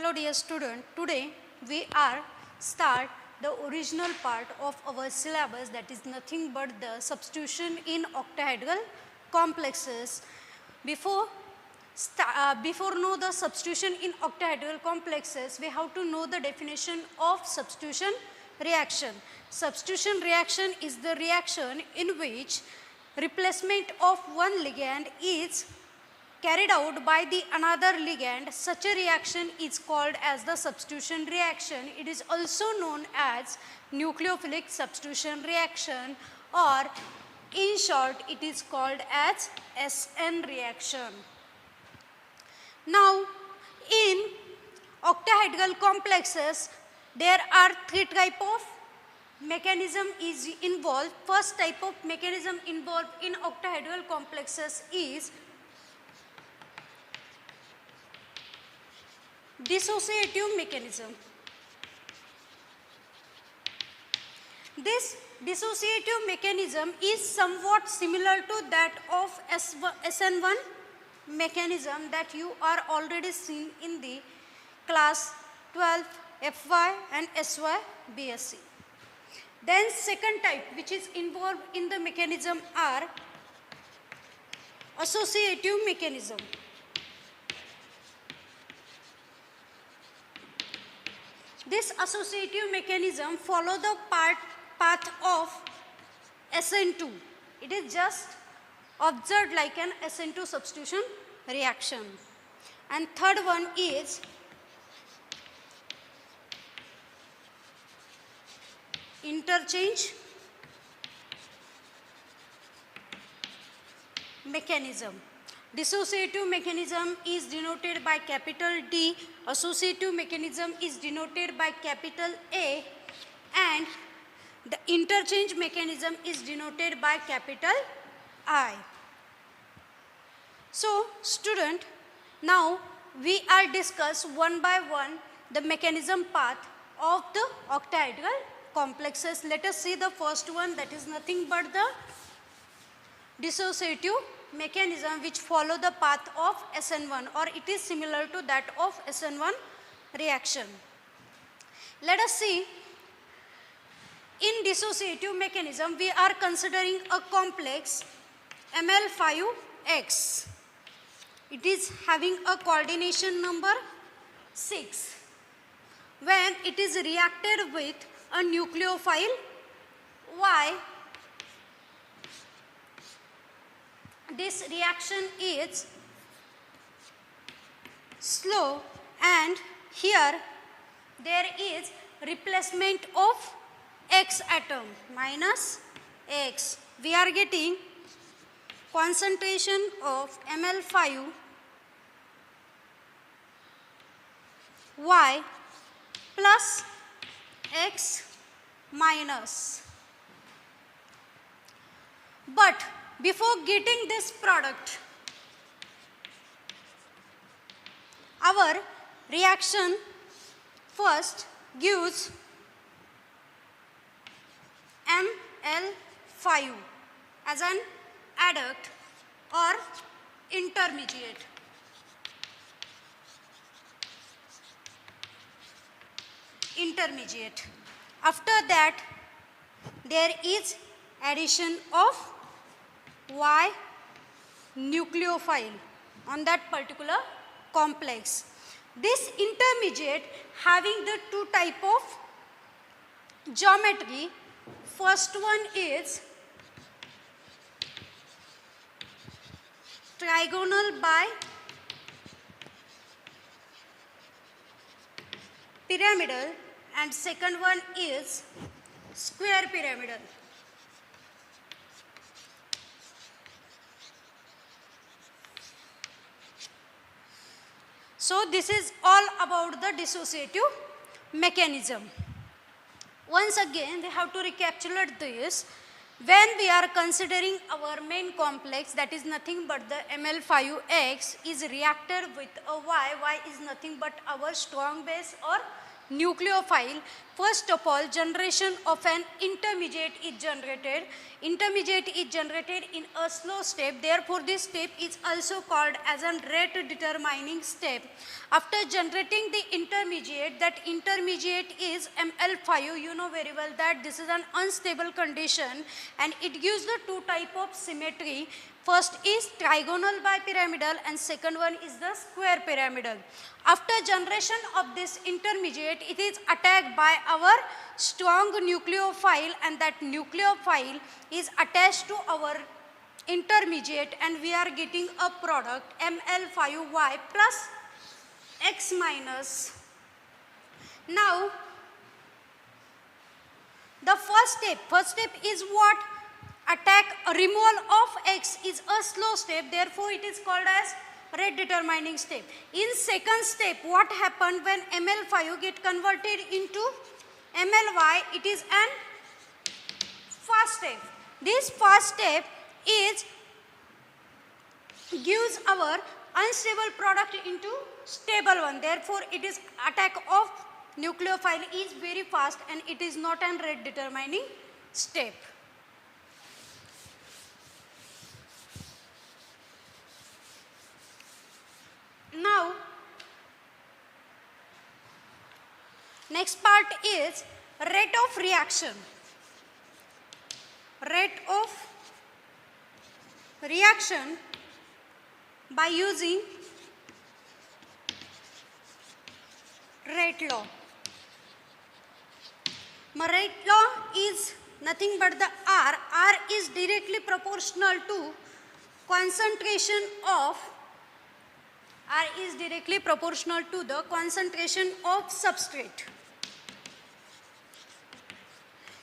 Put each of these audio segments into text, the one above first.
Hello dear student, today we are start the original part of our syllabus, that is nothing but the substitution in octahedral complexes. Before know the substitution in octahedral complexes, we have to know the definition of substitution reaction. Substitution reaction is the reaction in which replacement of one ligand is carried out by the another ligand. Such a reaction is called as the substitution reaction. It is also known as nucleophilic substitution reaction, or in short it is called as SN reaction. Now in octahedral complexes there are three type of mechanism is involved. First type of mechanism involved in octahedral complexes is dissociative mechanism. This dissociative mechanism is somewhat similar to that of SN1 mechanism that you are already seen in the class 12 FY and SY BSc. Then second type which is involved in the mechanism are associative mechanism. This associative mechanism follow the path of SN2. It is just observed like an SN2 substitution reaction. And third one is interchange mechanism. Dissociative mechanism is denoted by capital D, associative mechanism is denoted by capital A, and the interchange mechanism is denoted by capital I. So student, now we are discuss one by one the mechanism path of the octahedral complexes. Let us see the first one, that is nothing but the dissociative mechanism which follow the path of SN1, or it is similar to that of SN1 reaction. Let us see, in dissociative mechanism we are considering a complex Ml5X. It is having a coordination number 6. When it is reacted with a nucleophile Y, this reaction is slow, and here there is replacement of X atom minus X. We are getting concentration of Ml5 Y plus X minus. But before getting this product, our reaction first gives Ml5 as an adduct or intermediate. After that, there is addition of Y nucleophile on that particular complex. This intermediate having the two type of geometry. First one is trigonal by pyramidal, and second one is square pyramidal. So this is all about the dissociative mechanism. Once again we have to recapitulate this. When we are considering our main complex, that is nothing but the Ml5X is reacted with a Y. Y is nothing but our strong base or nucleophile, first of all generation of an intermediate is generated. Intermediate is generated in a slow step, therefore this step is also called as a rate determining step. After generating the intermediate, that intermediate is Ml5. You know very well that this is an unstable condition and it gives the two type of symmetry. First is trigonal bipyramidal and second one is the square pyramidal. After generation of this intermediate, it is attacked by our strong nucleophile and that nucleophile is attached to our intermediate and we are getting a product Ml5Y plus X minus. Now, the first step is what? Attack removal of X is a slow step, therefore it is called as rate determining step. In second step, what happened when Ml5 get converted into Mly? It is an fast step. This fast step is gives our unstable product into stable one. Therefore, it is attack of nucleophile is very fast and it is not an rate determining step. Now, next part is rate of reaction. Rate of reaction by using rate law. Rate law is nothing but the R. R is directly proportional to concentration of the concentration of substrate.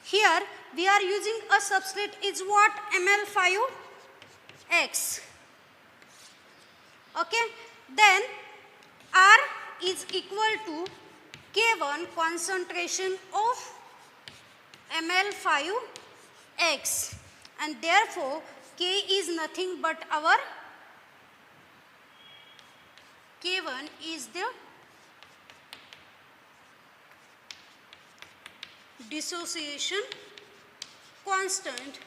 Here we are using a substrate is what? Ml5X. Okay. Then R is equal to K1 concentration of Ml5X and therefore K is nothing but our K1 is the dissociation constant.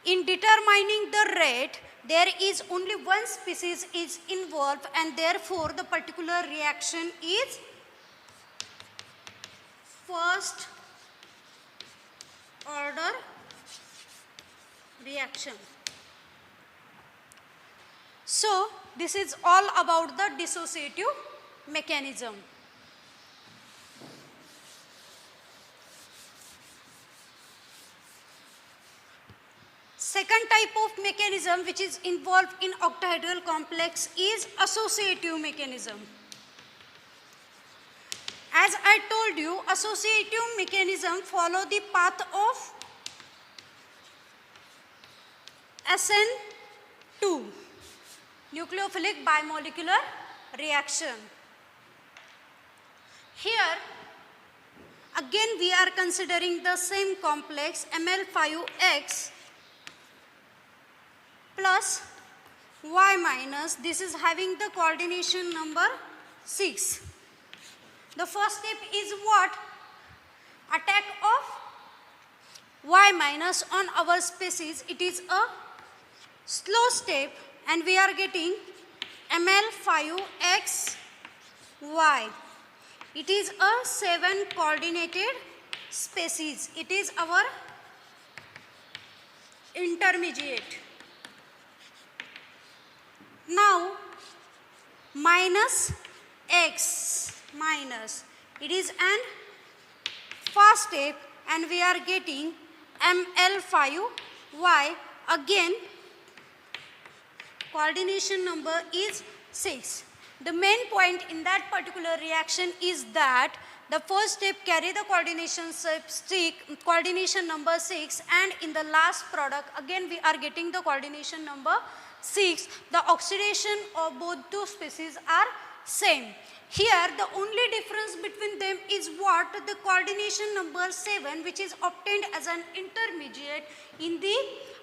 In determining the rate, there is only one species is involved and therefore the particular reaction is first order reaction. So, this is all about the dissociative mechanism. Second type of mechanism which is involved in octahedral complex is associative mechanism. As I told you, associative mechanism follow the path of SN2, nucleophilic bimolecular reaction. Here, again we are considering the same complex Ml5X plus Y minus. This is having the coordination number 6. The first step is what? Attack of Y minus on our species. It is a slow step and we are getting Ml5XY. It is a 7 coordinated species. It is our intermediate. Now, minus X minus. It is an fast step and we are getting Ml5Y. Again, coordination number is 6. The main point in that particular reaction is that the first step carry the coordination number 6 and in the last product again we are getting the coordination number 6. The oxidation of both two species are same. Here the only difference between them is what? The coordination number 7 which is obtained as an intermediate in the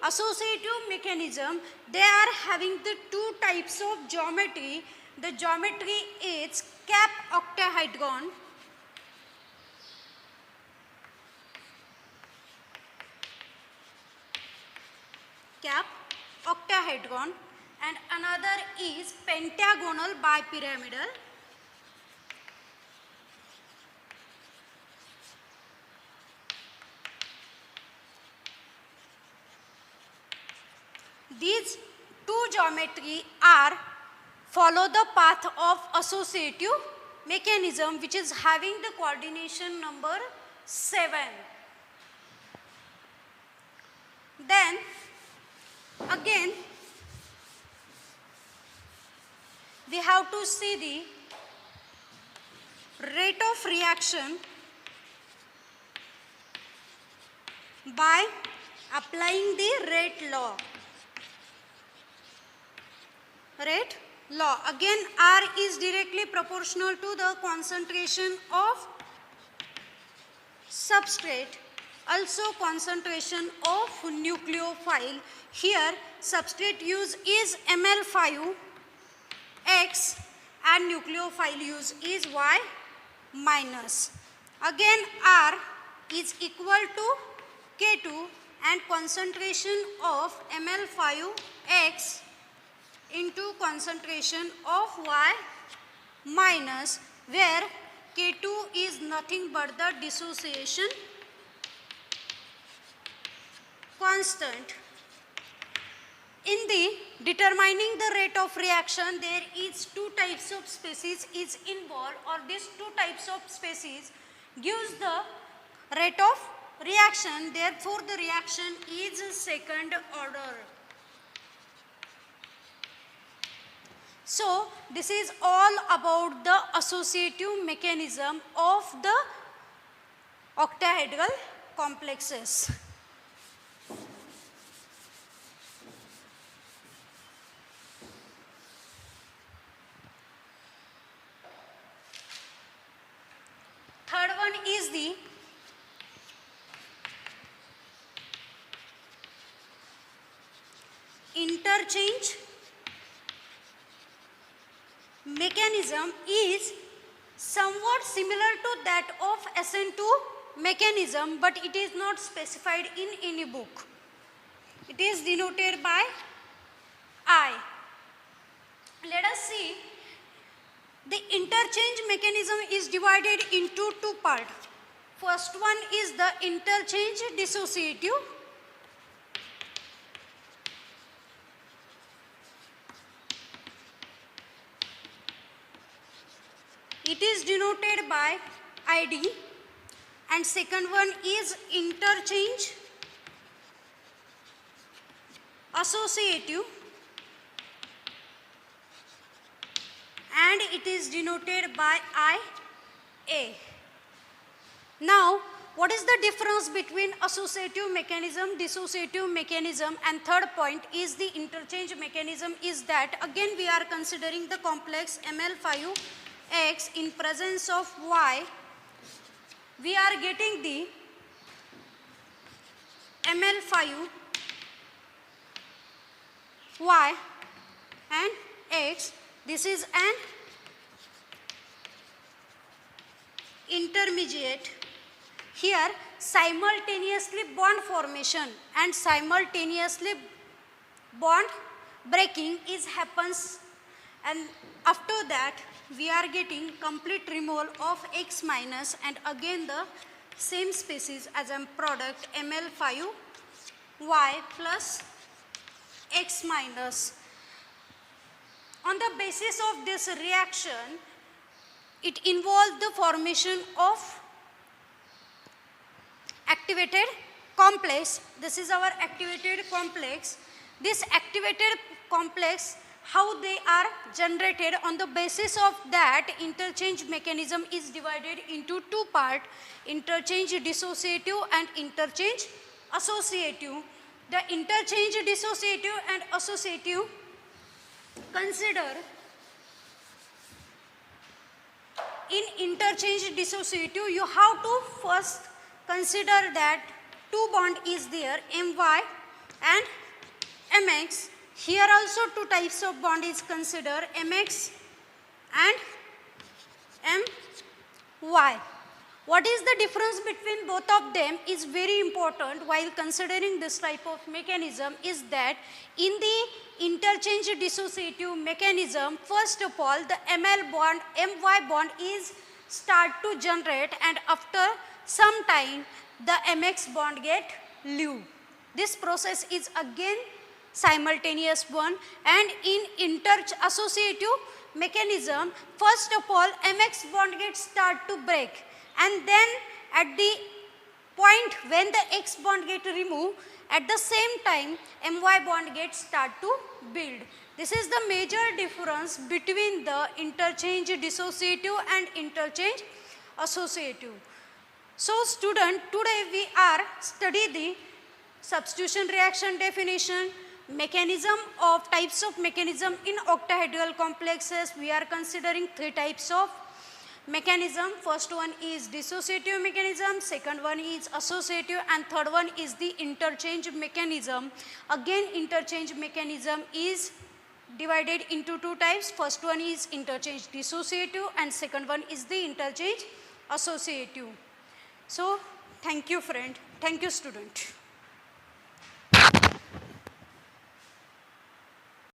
associative mechanism. They are having the two types of geometry. The geometry is cap octahedron cap octahedron, and another is pentagonal bipyramidal. These two geometry are follow the path of associative mechanism, which is having the coordination number 7. Then again we have to see the rate of reaction by applying the rate law. Rate law. Again, R is directly proportional to the concentration of substrate, also concentration of nucleophile. Here substrate use is Ml5 X and nucleophile use is Y minus. Again, R is equal to K2 and concentration of Ml5 X into concentration of Y minus, where K2 is nothing but the dissociation constant. In the determining the rate of reaction, there is two types of species is involved, or these two types of species gives the rate of reaction. Therefore, the reaction is second order. So, this is all about the associative mechanism of the octahedral complexes. Third one is the interchange mechanism is somewhat similar to that of SN2 mechanism, but it is not specified in any book. It is denoted by I. Let us see. The interchange mechanism is divided into two parts. First one is the interchange dissociative. It is denoted by ID, and second one is interchange associative, and it is denoted by IA. Now, what is the difference between associative mechanism, dissociative mechanism, and third point is the interchange mechanism is that again we are considering the complex Ml5X in presence of Y. We are getting the Ml5 Y and X. This is an intermediate. Here simultaneously bond formation and simultaneously bond breaking is happens, and after that we are getting complete removal of X minus and again the same species as a product Ml5 Y plus X minus. On the basis of this reaction, it involves the formation of activated complex. This is our activated complex. This activated complex, how they are generated, on the basis of that interchange mechanism is divided into two parts, interchange dissociative and interchange associative. The interchange dissociative and associative, consider in interchange dissociative you have to first consider that two bond is there, My and Mx. Here also two types of bond is considered, Mx and My. What is the difference between both of them is very important while considering this type of mechanism is that in the interchange dissociative mechanism, first of all the ML bond, My bond is start to generate, and after some time the MX bond get leave. This process is again simultaneous one, and in inter-associative mechanism, first of all MX bond gets start to break, and then at the point when the X bond get removed, at the same time My bond gets start to build. This is the major difference between the interchange dissociative and interchange associative. So student, today we are study the substitution reaction definition, mechanism of types of mechanism in octahedral complexes. We are considering three types of mechanism. First one is dissociative mechanism, second one is associative, and third one is the interchange mechanism. Again, interchange mechanism is divided into two types. First one is interchange dissociative and second one is the interchange associative. So thank you friend, thank you student.